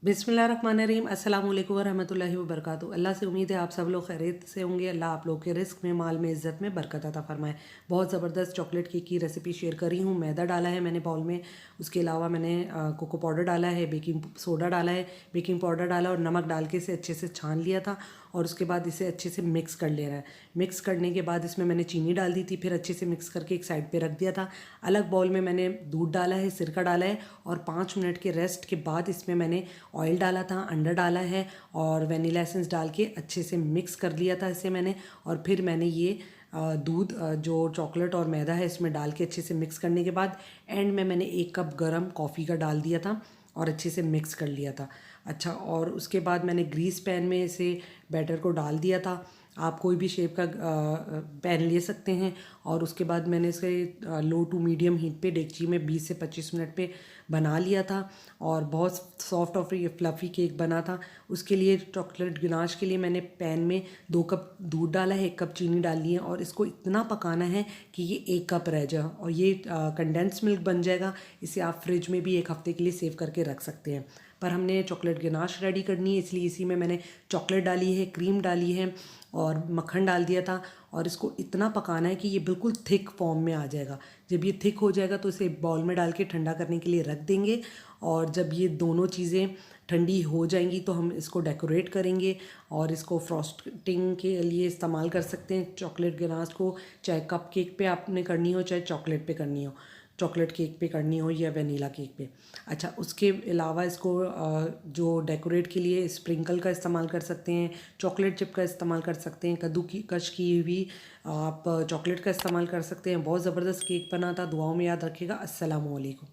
बिस्मिल्लाहिर्रहमानिर्रहीम अस्सलाम वालेकुम वरहमतुल्लाहि वबरकातुहू। अल्लाह से उम्मीद है आप सब लोग खैरियत से होंगे। अल्लाह आप लोग के रिस्क में, माल में, इज़्ज़त में बरकत अता फरमाए। बहुत ज़बरदस्त चॉकलेट केक की रेसिपी शेयर कर रही हूँ। मैदा डाला है मैंने बाउल में, उसके अलावा मैंने कोको पाउडर डाला है, बेकिंग सोडा डाला है, बेकिंग पाउडर डाला और नमक डाल के इसे अच्छे से छान लिया था और उसके बाद इसे अच्छे से मिक्स कर लेना है। मिक्स करने के बाद इसमें मैंने चीनी डाल दी थी, फिर अच्छे से मिक्स करके एक साइड पे रख दिया था। अलग बाउल में मैंने दूध डाला है, सिरका डाला है और 5 मिनट के रेस्ट के बाद इसमें मैंने ऑयल डाला था, अंडा डाला है और वनीला एसेंस डाल के अच्छे से मिक्स कर लिया था इसे मैंने। और फिर मैंने ये दूध जो चॉकलेट और मैदा है इसमें डाल के अच्छे से मिक्स करने के बाद एंड में मैंने 1 कप गरम कॉफ़ी का डाल दिया था और अच्छे से मिक्स कर लिया था। अच्छा, और उसके बाद मैंने ग्रीस पैन में इसे बैटर को डाल दिया था। आप कोई भी शेप का पैन ले सकते हैं और उसके बाद मैंने इसे लो टू मीडियम हीट पे डेगची में 20 से 25 मिनट पे बना लिया था और बहुत सॉफ्ट और फ्लफ़ी केक बना था। उसके लिए चॉकलेट गिनाश के लिए मैंने पैन में 2 कप दूध डाला है, 1 कप चीनी डाली है और इसको इतना पकाना है कि ये 1 कप रह जाए और ये कंडेंस मिल्क बन जाएगा। इसे आप फ्रिज में भी 1 हफ्ते के लिए सेव करके रख सकते हैं। पर हमने चॉकलेट गिनाश रेडी करनी है, इसलिए इसी में मैंने चॉकलेट डाली है, क्रीम डाली है और मक्खन डाल दिया था और इसको इतना पकाना है कि ये बिल्कुल थिक फॉर्म में आ जाएगा। जब ये थिक हो जाएगा तो इसे बाउल में डाल के ठंडा करने के लिए रख देंगे और जब ये दोनों चीज़ें ठंडी हो जाएंगी तो हम इसको डेकोरेट करेंगे और इसको फ्रॉस्टिंग के लिए इस्तेमाल कर सकते हैं। चॉकलेट गनाश को चाहे कप केक पे आपने करनी हो, चाहे चॉकलेट पे करनी हो, चॉकलेट केक पे करनी हो या वनीला केक पे। अच्छा, उसके अलावा इसको जो डेकोरेट के लिए स्प्रिंकल का इस्तेमाल कर सकते हैं, चॉकलेट चिप का इस्तेमाल कर सकते हैं, कद्दू की कश की हुई आप चॉकलेट का इस्तेमाल कर सकते हैं। बहुत ज़बरदस्त केक बना था। दुआओं में याद रखिएगा। अस्सलामु अलैकुम।